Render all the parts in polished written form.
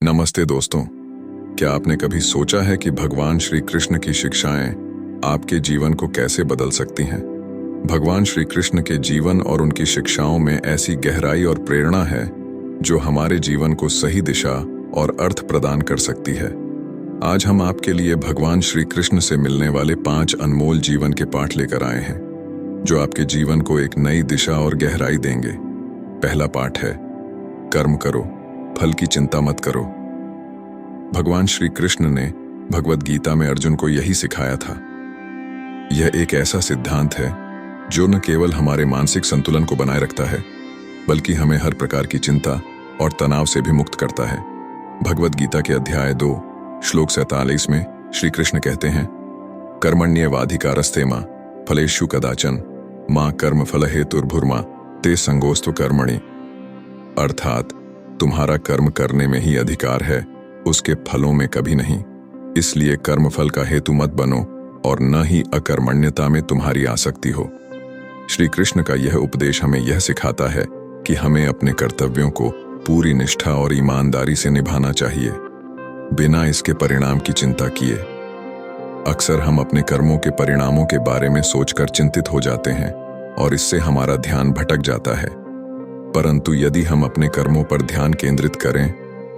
नमस्ते दोस्तों। क्या आपने कभी सोचा है कि भगवान श्री कृष्ण की शिक्षाएं आपके जीवन को कैसे बदल सकती हैं? भगवान श्री कृष्ण के जीवन और उनकी शिक्षाओं में ऐसी गहराई और प्रेरणा है जो हमारे जीवन को सही दिशा और अर्थ प्रदान कर सकती है। आज हम आपके लिए भगवान श्री कृष्ण से मिलने वाले 5 अनमोल जीवन के पाठ लेकर आए हैं जो आपके जीवन को एक नई दिशा और गहराई देंगे। पहला पाठ है, कर्म करो, फल की चिंता मत करो। भगवान श्री कृष्ण ने भगवद गीता में अर्जुन को यही सिखाया था। यह एक ऐसा सिद्धांत है जो न केवल हमारे मानसिक संतुलन को बनाए रखता है बल्कि हमें हर प्रकार की चिंता और तनाव से भी मुक्त करता है। भगवद गीता के अध्याय 2 श्लोक 47 में श्री कृष्ण कहते हैं, कर्मण्येवाधिकारस्ते मां फलेषु कदाचन मां कर्म फल हेतुर्भुर्मा ते संगोस्तु कर्मणि। अर्थात तुम्हारा कर्म करने में ही अधिकार है, उसके फलों में कभी नहीं। इसलिए कर्मफल का हेतु मत बनो और न ही अकर्मण्यता में तुम्हारी आसक्ति हो। श्री कृष्ण का यह उपदेश हमें यह सिखाता है कि हमें अपने कर्तव्यों को पूरी निष्ठा और ईमानदारी से निभाना चाहिए, बिना इसके परिणाम की चिंता किए। अक्सर हम अपने कर्मों के परिणामों के बारे में सोचकर चिंतित हो जाते हैं और इससे हमारा ध्यान भटक जाता है। परंतु यदि हम अपने कर्मों पर ध्यान केंद्रित करें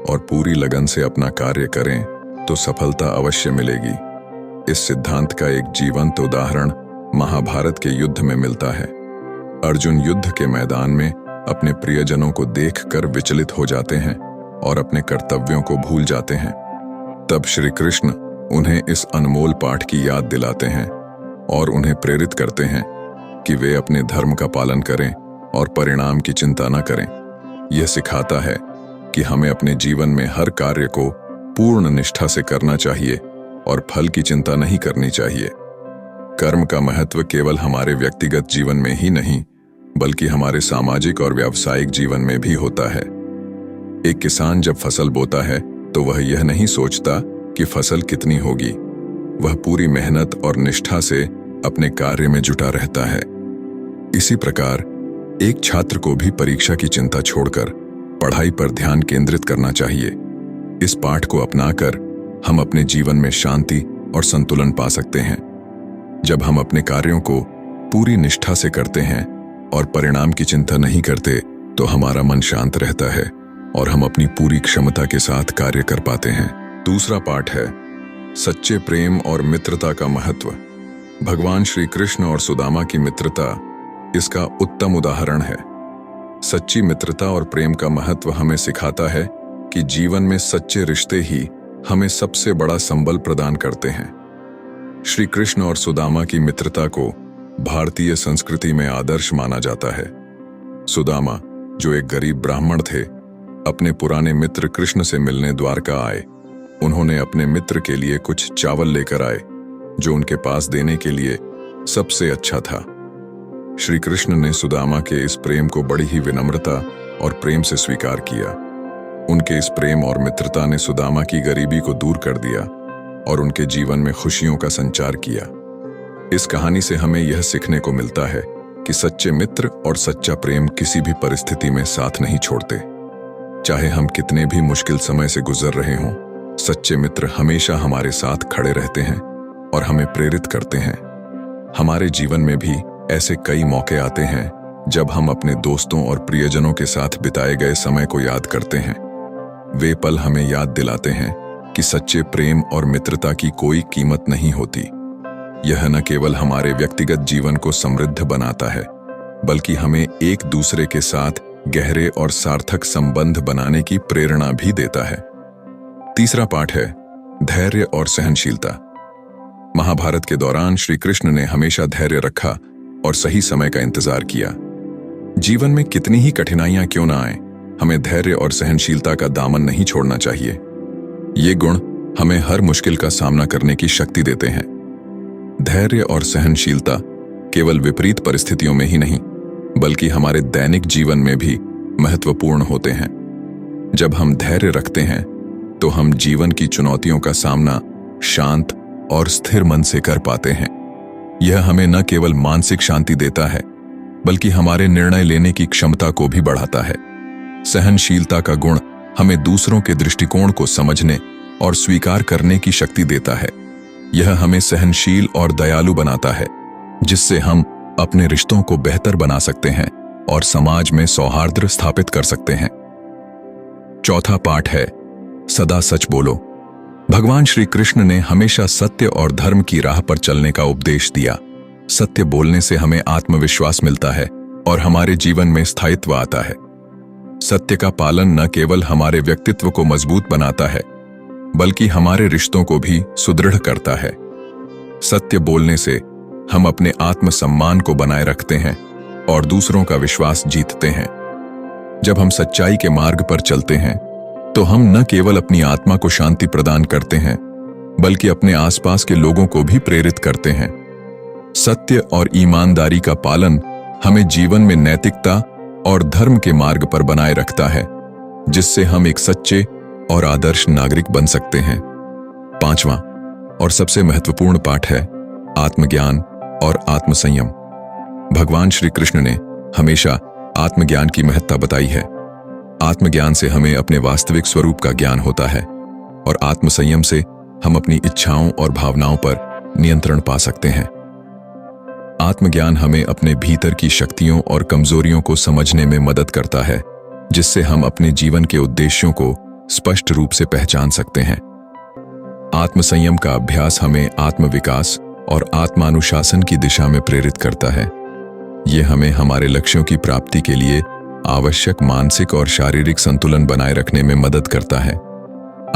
और पूरी लगन से अपना कार्य करें तो सफलता अवश्य मिलेगी। इस सिद्धांत का एक जीवंत उदाहरण महाभारत के युद्ध में मिलता है। अर्जुन युद्ध के मैदान में अपने प्रियजनों को देखकर विचलित हो जाते हैं और अपने कर्तव्यों को भूल जाते हैं। तब श्री कृष्ण उन्हें इस अनमोल पाठ की याद दिलाते हैं और उन्हें प्रेरित करते हैं कि वे अपने धर्म का पालन करें और परिणाम की चिंता न करें। यह सिखाता है कि हमें अपने जीवन में हर कार्य को पूर्ण निष्ठा से करना चाहिए और फल की चिंता नहीं करनी चाहिए। कर्म का महत्व केवल हमारे व्यक्तिगत जीवन में ही नहीं बल्कि हमारे सामाजिक और व्यावसायिक जीवन में भी होता है। एक किसान जब फसल बोता है तो वह यह नहीं सोचता कि फसल कितनी होगी, वह पूरी मेहनत और निष्ठा से अपने कार्य में जुटा रहता है। इसी प्रकार एक छात्र को भी परीक्षा की चिंता छोड़कर पढ़ाई पर ध्यान केंद्रित करना चाहिए। इस पाठ को अपनाकर हम अपने जीवन में शांति और संतुलन पा सकते हैं। जब हम अपने कार्यों को पूरी निष्ठा से करते हैं और परिणाम की चिंता नहीं करते तो हमारा मन शांत रहता है और हम अपनी पूरी क्षमता के साथ कार्य कर पाते हैं। दूसरा पाठ है, सच्चे प्रेम और मित्रता का महत्व। भगवान श्री कृष्ण और सुदामा की मित्रता इसका उत्तम उदाहरण है। सच्ची मित्रता और प्रेम का महत्व हमें सिखाता है कि जीवन में सच्चे रिश्ते ही हमें सबसे बड़ा संबल प्रदान करते हैं। श्री कृष्ण और सुदामा की मित्रता को भारतीय संस्कृति में आदर्श माना जाता है। सुदामा, जो एक गरीब ब्राह्मण थे, अपने पुराने मित्र कृष्ण से मिलने द्वारका आए। उन्होंने अपने मित्र के लिए कुछ चावल लेकर आए जो उनके पास देने के लिए सबसे अच्छा था। श्री कृष्ण ने सुदामा के इस प्रेम को बड़ी ही विनम्रता और प्रेम से स्वीकार किया। उनके इस प्रेम और मित्रता ने सुदामा की गरीबी को दूर कर दिया और उनके जीवन में खुशियों का संचार किया। इस कहानी से हमें यह सीखने को मिलता है कि सच्चे मित्र और सच्चा प्रेम किसी भी परिस्थिति में साथ नहीं छोड़ते। चाहे हम कितने भी मुश्किल समय से गुजर रहे हों, सच्चे मित्र हमेशा हमारे साथ खड़े रहते हैं और हमें प्रेरित करते हैं। हमारे जीवन में भी ऐसे कई मौके आते हैं जब हम अपने दोस्तों और प्रियजनों के साथ बिताए गए समय को याद करते हैं। वे पल हमें याद दिलाते हैं कि सच्चे प्रेम और मित्रता की कोई कीमत नहीं होती। यह न केवल हमारे व्यक्तिगत जीवन को समृद्ध बनाता है बल्कि हमें एक दूसरे के साथ गहरे और सार्थक संबंध बनाने की प्रेरणा भी देता है। तीसरा पाठ है, धैर्य और सहनशीलता। महाभारत के दौरान श्री कृष्ण ने हमेशा धैर्य रखा और सही समय का इंतजार किया। जीवन में कितनी ही कठिनाइयां क्यों ना आए, हमें धैर्य और सहनशीलता का दामन नहीं छोड़ना चाहिए। ये गुण हमें हर मुश्किल का सामना करने की शक्ति देते हैं। धैर्य और सहनशीलता केवल विपरीत परिस्थितियों में ही नहीं बल्कि हमारे दैनिक जीवन में भी महत्वपूर्ण होते हैं। जब हम धैर्य रखते हैं तो हम जीवन की चुनौतियों का सामना शांत और स्थिर मन से कर पाते हैं। यह हमें न केवल मानसिक शांति देता है बल्कि हमारे निर्णय लेने की क्षमता को भी बढ़ाता है। सहनशीलता का गुण हमें दूसरों के दृष्टिकोण को समझने और स्वीकार करने की शक्ति देता है। यह हमें सहनशील और दयालु बनाता है, जिससे हम अपने रिश्तों को बेहतर बना सकते हैं और समाज में सौहार्द स्थापित कर सकते हैं। चौथा पाठ है सदा सच बोलो। भगवान श्री कृष्ण ने हमेशा सत्य और धर्म की राह पर चलने का उपदेश दिया। सत्य बोलने से हमें आत्मविश्वास मिलता है और हमारे जीवन में स्थायित्व आता है। सत्य का पालन न केवल हमारे व्यक्तित्व को मजबूत बनाता है, बल्कि हमारे रिश्तों को भी सुदृढ़ करता है। सत्य बोलने से हम अपने आत्मसम्मान को बनाए रखते हैं और दूसरों का विश्वास जीतते हैं। जब हम सच्चाई के मार्ग पर चलते हैं, तो हम न केवल अपनी आत्मा को शांति प्रदान करते हैं, बल्कि अपने आसपास के लोगों को भी प्रेरित करते हैं। सत्य और ईमानदारी का पालन हमें जीवन में नैतिकता और धर्म के मार्ग पर बनाए रखता है, जिससे हम एक सच्चे और आदर्श नागरिक बन सकते हैं। पांचवां और सबसे महत्वपूर्ण पाठ है आत्मज्ञान और आत्मसंयम। भगवान श्री कृष्ण ने हमेशा आत्मज्ञान की महत्ता बताई है। आत्मज्ञान से हमें अपने वास्तविक स्वरूप का ज्ञान होता है और आत्मसंयम से हम अपनी इच्छाओं और भावनाओं पर नियंत्रण पा सकते हैं। आत्मज्ञान हमें अपने भीतर की शक्तियों और कमजोरियों को समझने में मदद करता है, जिससे हम अपने जीवन के उद्देश्यों को स्पष्ट रूप से पहचान सकते हैं। आत्मसंयम का अभ्यास हमें आत्मविकास और आत्मानुशासन की दिशा में प्रेरित करता है। यह हमें हमारे लक्ष्यों की प्राप्ति के लिए आवश्यक मानसिक और शारीरिक संतुलन बनाए रखने में मदद करता है।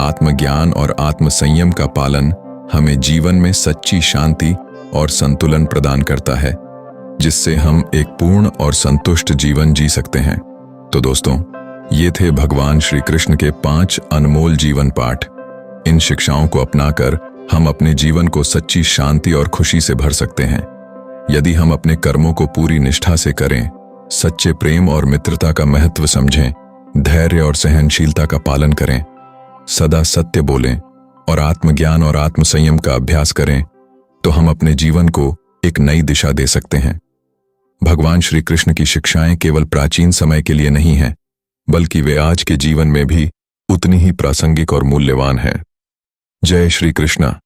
आत्मज्ञान और आत्मसंयम का पालन हमें जीवन में सच्ची शांति और संतुलन प्रदान करता है, जिससे हम एक पूर्ण और संतुष्ट जीवन जी सकते हैं। तो दोस्तों, ये थे भगवान श्री कृष्ण के 5 अनमोल जीवन पाठ। इन शिक्षाओं को अपनाकर हम अपने जीवन को सच्ची शांति और खुशी से भर सकते हैं। यदि हम अपने कर्मों को पूरी निष्ठा से करें, सच्चे प्रेम और मित्रता का महत्व समझें, धैर्य और सहनशीलता का पालन करें, सदा सत्य बोलें और आत्मज्ञान और आत्मसंयम का अभ्यास करें, तो हम अपने जीवन को एक नई दिशा दे सकते हैं। भगवान श्री कृष्ण की शिक्षाएं केवल प्राचीन समय के लिए नहीं हैं, बल्कि वे आज के जीवन में भी उतनी ही प्रासंगिक और मूल्यवान हैं। जय श्री कृष्णा।